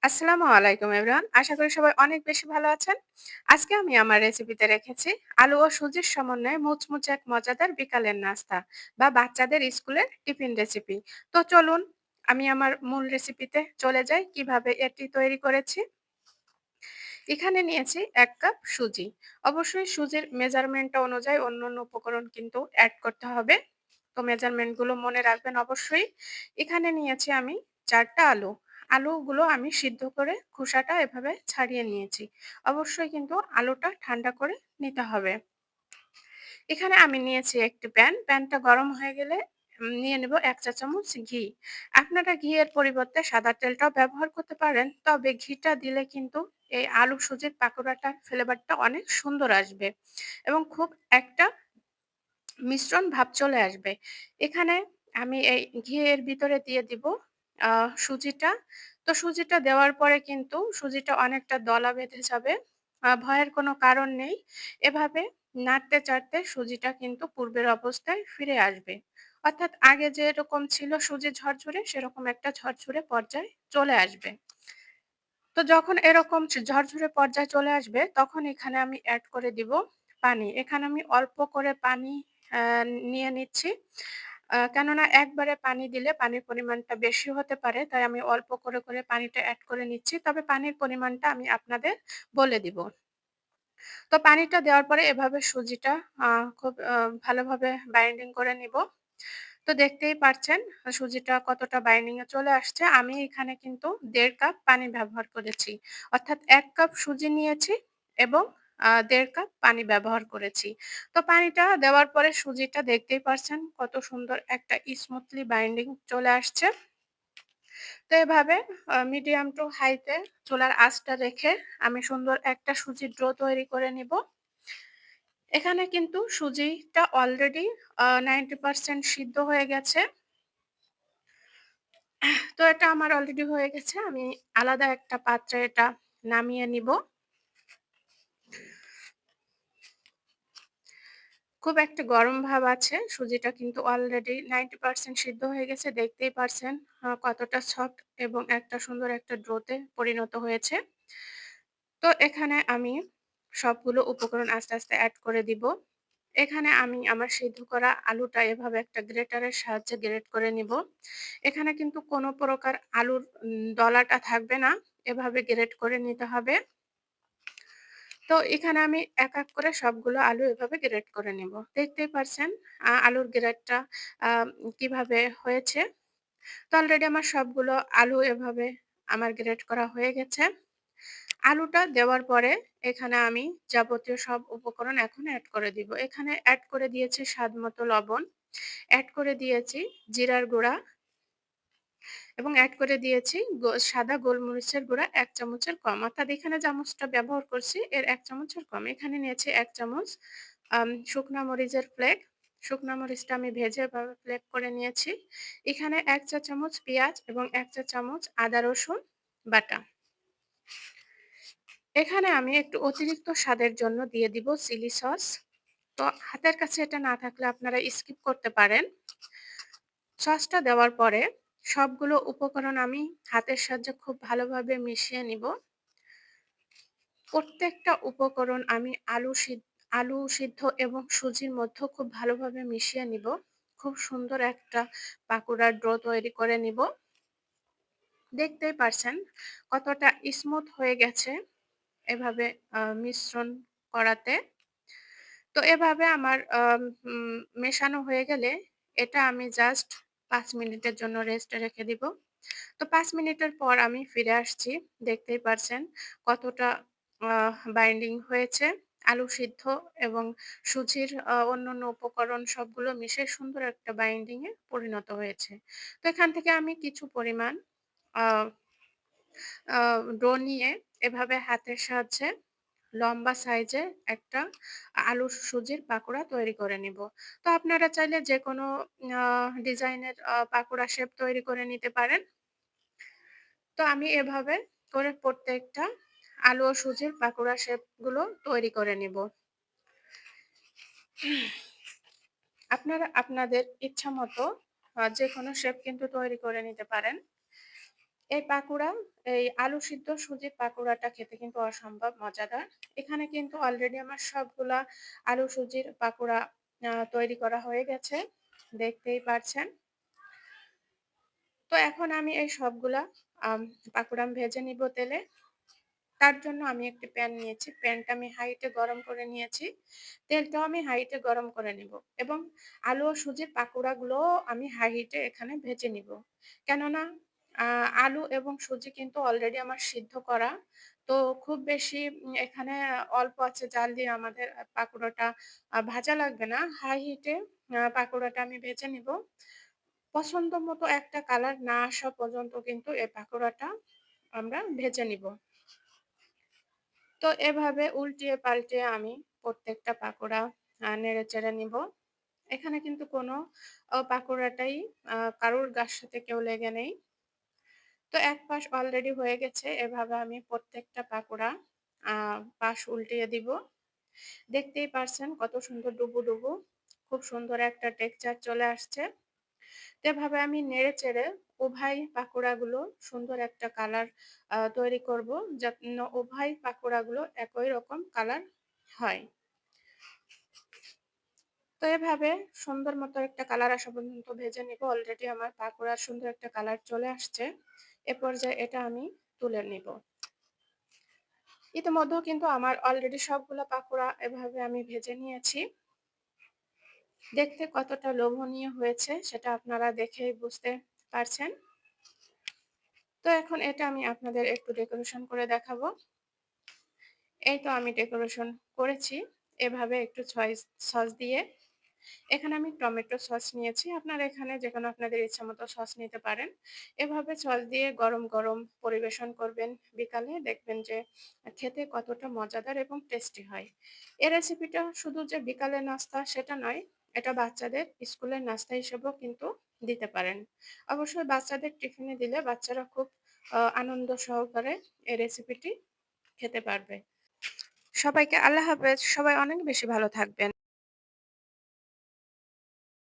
আসসালামু আলাইকুম এভরিওয়ান। আশা করি সবাই অনেক বেশি ভালো আছেন। আজকে আমি আমার রেসিপিতে রেখেছি আলু ও সুজির সমন্বয়ে মুচমুচে এক মজাদার বিকালের নাস্তা বা বাচ্চাদের স্কুলের টিফিন রেসিপি। তো চলুন আমি আমার মূল রেসিপিতে চলে যাই কিভাবে এটি তৈরি করেছি। এখানে নিয়েছি ১ কাপ সুজি। অবশ্যই সুজির মেজারমেন্ট অনুযায়ী অন্যান্য উপকরণ কিন্তু এড করতে হবে। তো মেজারমেন্ট গুলো মনে রাখবেন অবশ্যই। এখানে নিয়েছি আমি ৪ টা আলু। আলুগুলো আমি সিদ্ধ করে খোসাটা এভাবে ছাড়িয়ে নিয়েছি। অবশ্যই কিন্তু আলুটা ঠান্ডা করে নিতে হবে। এখানে আমি নিয়েছি একটি প্যান। প্যানটা গরম হয়ে গেলে নিয়ে নেব ১ চা চামচ ঘি। আপনারা ঘিয়ের পরিবর্তে সাদা তেলটাও ব্যবহার করতে পারেন। তবে ঘিটা দিলে কিন্তু এই আলু সুজির পাকোড়াটার ফ্লেভারটা অনেক সুন্দর আসবে এবং খুব একটা মিশ্রণ ভাব চলে আসবে। এখানে আমি এই ঘিয়ের ভিতরে দিয়ে দিব সুজিটা। তো সুজিটা দেওয়ার পরে কিন্তু সুজিটা অনেকটা দলা বেঁধে যাবে। ভয়ের কোনো কারণ নেই। এভাবে নাড়তে-চাড়তে সুজিটা কিন্তু পূর্বের অবস্থায় ফিরে আসবে। অর্থাৎ আগে যেরকম ছিল সুজি ঝরঝরে সেরকম একটা ঝরঝরে পর্যায়ে চলে আসবে। তো যখন এরকম ঝরঝরে পর্যায়ে চলে আসবে তখন এখানে আমি এড করে দিব পানি। এখানে আমি অল্প করে পানি আ নিয়ে নিচ্ছি। কেননা একবারে পানি দিলে পানির পরিমাণটা বেশি হতে পারে। তাই আমি অল্প করে পানিটা এড করে নিচ্ছি। তবে পানির পরিমাণটা আমি আপনাদের বলে দিব। তো পানিটা দেওয়ার পরে এভাবে সুজিটা আ খুব ভালোভাবে বাইন্ডিং করে নিব। তো দেখতেই পারছেন সুজিটা কতটা বাইন্ডিং এ চলে আসছে। আমি এখানে কিন্তু ১.৫ কাপ পানি ব্যবহার করেছি। অর্থাৎ ১ কাপ সুজি নিয়েছি এবং ১.৫ কাপ পানি ব্যবহার করেছি। তো পানিটা দেওয়ার পরে সুজিটা দেখতেই পারছেন কত সুন্দর একটা স্মুথলি বাইন্ডিং চলে আসছে। তো এভাবে মিডিয়াম টু হাই তে চুলার আঁচটা রেখে আমি সুন্দর একটা সুজির ডো তৈরি করে নিব। এখানে কিন্তু সুজিটা অলরেডি 90% সিদ্ধ হয়ে গেছে। তো এটা আমার অলরেডি হয়ে গেছে। আমি আলাদা একটা পাত্রে এটা নামিয়ে নিব। খুব একটা গরম ভাব আছে। সুজিটা কিন্তু অলরেডি 90% সিদ্ধ হয়ে গেছে। দেখতেই পারছেন কতটা সফট এবং একটা সুন্দর একটা ডোতে পরিণত হয়েছে। তো এখানে আমি সবগুলো উপকরণ আস্তে এড করে দিব। এখানে আমি আমার সিদ্ধ করা আলুটা এভাবে একটা গ্রেটারের সাহায্যে গ্রেট করে নিব। এখানে কিন্তু কোনো প্রকার আলুর দলাটা থাকবে না। এভাবে গ্রেট করে নিতে হবে। তো এখানে আমি এক করে সবগুলো আলু এভাবে গ্রেট করে নিব। দেখতেই পারছেন আলুর গ্রেটটা আ কিভাবে হয়েছে। তো অলরেডি আমার সবগুলো আলু এভাবে আমার গ্রেট করা হয়ে গেছে। আলুটা দেওয়ার পরে এখানে আমি যাবতীয় সব উপকরণ এখন এড করে দিব। এখানে এড করে দিয়েছি স্বাদমতো লবণ, এড করে দিয়েছি জিরার গুঁড়া এবং এড করে দিয়েছি সাদা গোলমরিচের গুঁড়া ১ চামচের কম। অর্থাৎ এখানে চামচটা ব্যবহার করছি এর ১ চামচের কম। এখানে নিয়েছি ১ চামচ শুকনা মরিচের ফ্লেক। শুকনা মরিচটা আমি ভেজে এভাবে ফ্লেক করে নিয়েছি। এখানে ১ চা চামচ পেঁয়াজ এবং ১ চা চামচ আদা রসুন বাটা। এখানে আমি একটু অতিরিক্ত স্বাদের জন্য দিয়ে দিব চিলি সস। তো হাতের কাছে এটা না থাকলে আপনারা স্কিপ করতে পারেন। সসটা দেওয়ার পরে সবগুলো উপকরণ আমি হাতের সাহায্যে খুব ভালোভাবে মিশিয়ে নিব। প্রত্যেকটা উপকরণ আমি আলু সিদ্ধ এবং সুজির মধ্যে খুব ভালোভাবে মিশিয়ে নিব। খুব সুন্দর একটা পাকোড়ার ডো তৈরি করে নিব। দেখতেই পারছেন কতটা স্মুথ হয়ে গেছে এভাবে মিশ্রণ করাতে। তো এভাবে আমার মেশানো হয়ে গেলে এটা আমি জাস্ট ৫ মিনিটের জন্য রেস্টে রেখে দিব। তো ৫ মিনিটের পর আমি ফিরে আসছি। দেখতেই পারছেন কতটা বাইন্ডিং হয়েছে। আলু সিদ্ধ এবং সুজির অন্যান্য উপকরণ সবগুলো মিশে সুন্দর একটা বাইন্ডিং এ পরিণত হয়েছে। তো এখান থেকে আমি কিছু পরিমাণ আ আ ডো নিয়ে এভাবে হাতের সাহায্যে লম্বা সাইজের একটা আলু সুজির পাকোড়া তৈরি করে নিব। তো আপনারা চাইলে যেকোনো আ ডিজাইনের পাকোড়া শেপ তৈরি করে নিতে পারেন। তো আমি এভাবে করে প্রত্যেকটা আলু ও সুজির পাকোড়া শেপ গুলো তৈরি করে নিব। আপনারা আপনাদের ইচ্ছামতো যেকোনো শেপ কিন্তু তৈরি করে নিতে পারেন। এই পাকুড়া, এই আলু সিদ্ধ সুজির পাকুড়াটা খেতে কিন্তু অসম্ভব মজাদার। এখানে কিন্তু অলরেডি আমার সবগুলা আলু সুজির পাকুড়া তৈরি করা হয়ে গেছে। দেখতেই পারছেন। তো এখন আমি এই সবগুলা আম পাকুড়া আমি ভেজে নিব তেলে। তার জন্য আমি একটি প্যান নিয়েছি। প্যানটা আমি হাই হিটে গরম করে নিয়েছি। তেলটাও আমি হাই হিটে গরম করে নিব এবং আলু ও সুজির পাকুড়াগুলোও আমি হাই হিটে এখানে ভেজে নিব। কেননা আ আলু এবং সুজি কিন্তু অলরেডি আমার সিদ্ধ করা। তো খুব বেশি এখানে অল্প আঁচে জাল দিয়ে আমাদের পাকুড়াটা ভাজা লাগবে না। হাই হিটে পাকুড়াটা আমি ভেজে নিব। পছন্দ মতো একটা কালার না আসা পর্যন্ত কিন্তু এই পাকুড়াটা আমরা ভেজে নিব। তো এভাবে উল্টিয়ে পাল্টিয়ে আমি প্রত্যেকটা পাকোড়া নেড়েচেড়ে নিব। এখানে কিন্তু কোনো পাকোড়াটাই কারোর গায়ের সাথে কেউ লেগে নেই। তো এক পাশ অলরেডি হয়ে গেছে। এভাবে আমি প্রত্যেকটা পাকোড়া আ পাশ উল্টিয়ে দিব। দেখতেই পারছেন কত সুন্দর ডুবো। খুব সুন্দর একটা টেক্সচার চলে আসছে। তো এভাবে আমি নেড়েচেড়ে উভয় পাকোড়াগুলো সুন্দর একটা কালার তৈরি করব। যেন উভয় পাকোড়াগুলো একই রকম কালার হয়। তো এভাবে সুন্দর মতো একটা কালার আসা পর্যন্ত ভেজে নিব। অলরেডি আমার পাকোড়ার সুন্দর একটা কালার চলে আসছে। এ পর্যায়ে এটা আমি তুলে নিব। ইতিমধ্যেও কিন্তু আমার অলরেডি সবগুলা পাকোড়া এভাবে আমি ভেজে নিয়েছি। দেখতে কতটা লোভনীয় হয়েছে সেটা আপনারা দেখেই বুঝতে পারছেন। তো এখন এটা আমি আপনাদের একটু ডেকোরেশন করে দেখাবো। এই তো আমি ডেকোরেশন করেছি। এভাবে একটু সস দিয়ে। এখানে আমি টমেটো সস নিয়েছি। আপনারা এখানে যেকোনো আপনাদের ইচ্ছামতো সস নিতে পারেন। এভাবে সস দিয়ে গরম পরিবেশন করবেন বিকালে। দেখবেন যে খেতে কতটা মজাদার এবং টেস্টি হয়। এই রেসিপিটা শুধু যে বিকালের নাস্তা সেটা নয়, এটা বাচ্চাদের স্কুলের নাস্তা হিসেবেও কিন্তু দিতে পারেন। অবশ্যই বাচ্চাদের টিফিনে দিলে বাচ্চারা খুব আনন্দ সহকারে এই রেসিপিটি খেতে পারবে। সবাইকে আল্লাহ হাফেজ। সবাই অনেক বেশি ভালো থাকবেন।